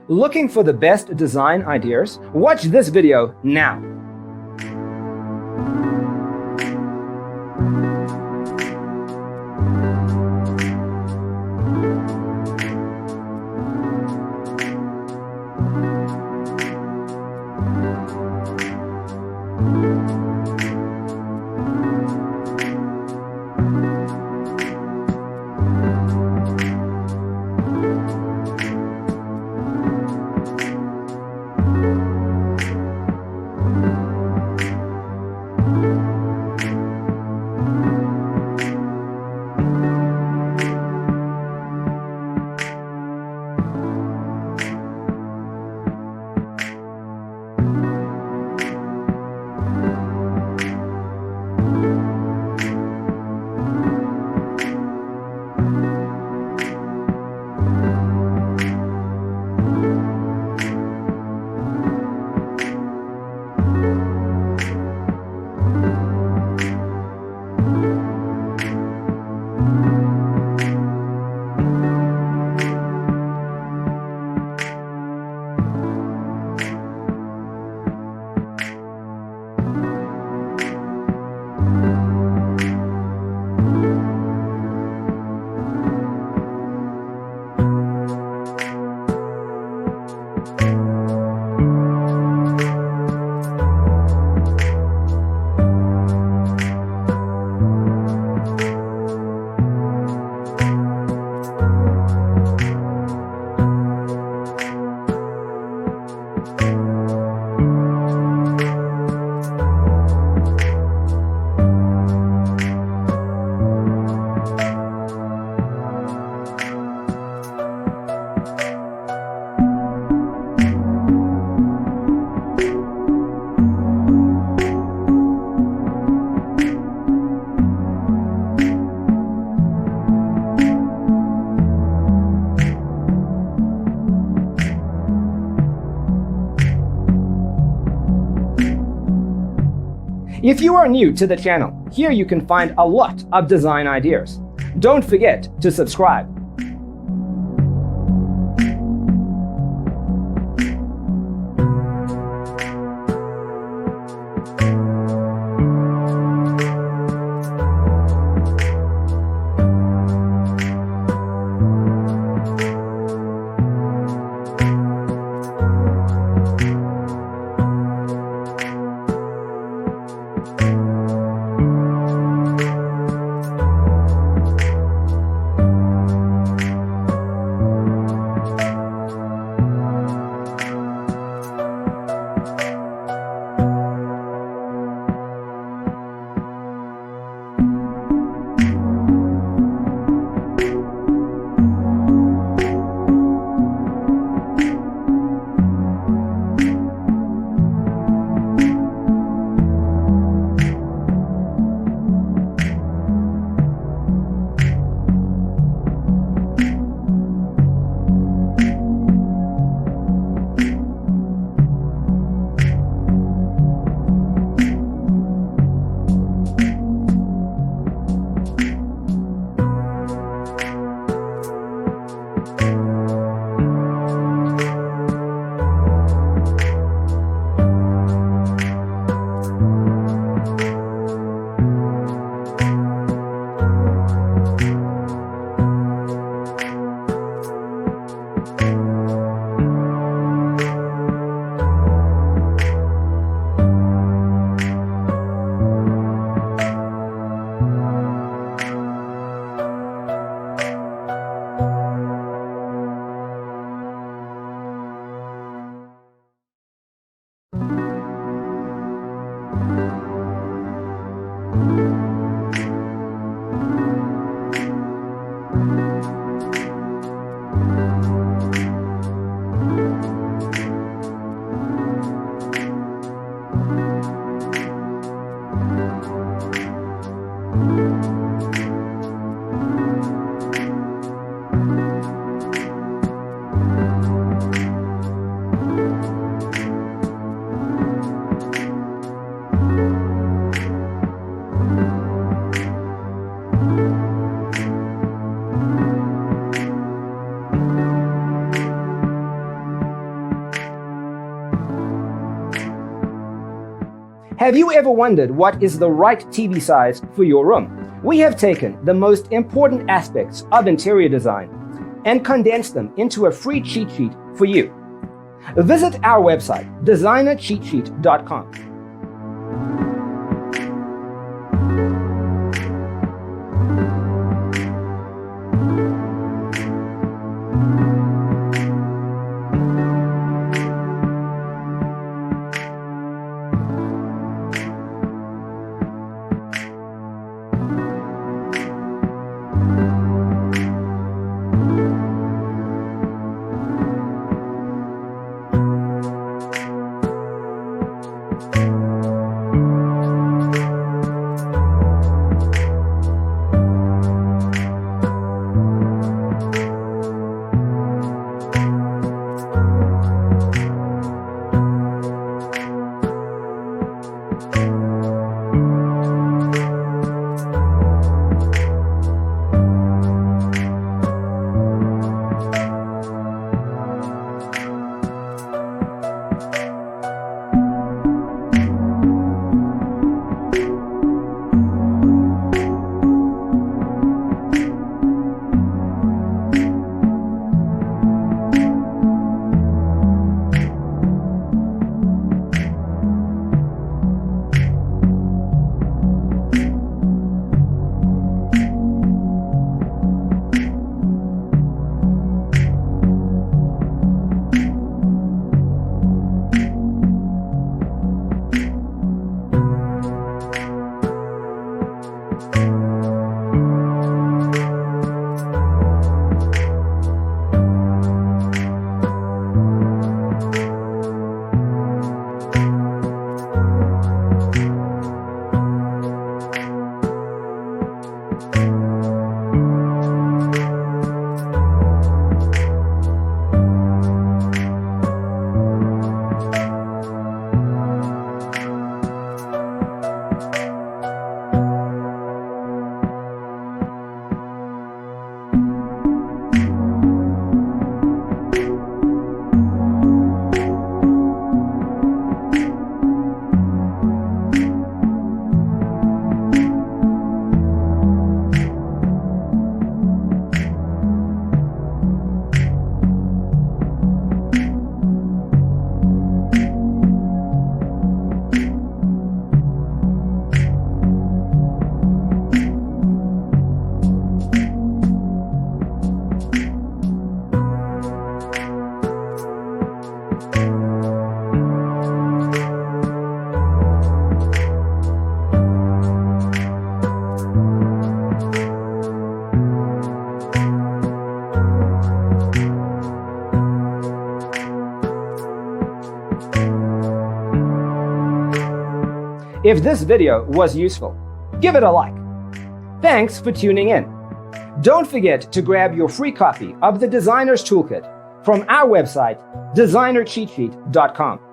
Looking for the best design ideas? Watch this video now. If you are new to the channel, here you can find a lot of design ideas. Don't forget to subscribe. Have you ever wondered what is the right TV size for your room? We have taken the most important aspects of interior design and condensed them into a free cheat sheet for you. Visit our website, designercheatsheet.com. If this video was useful, give it a like. Thanks for tuning in. Don't forget to grab your free copy of the Designer's Toolkit from our website, designercheatsheet.com.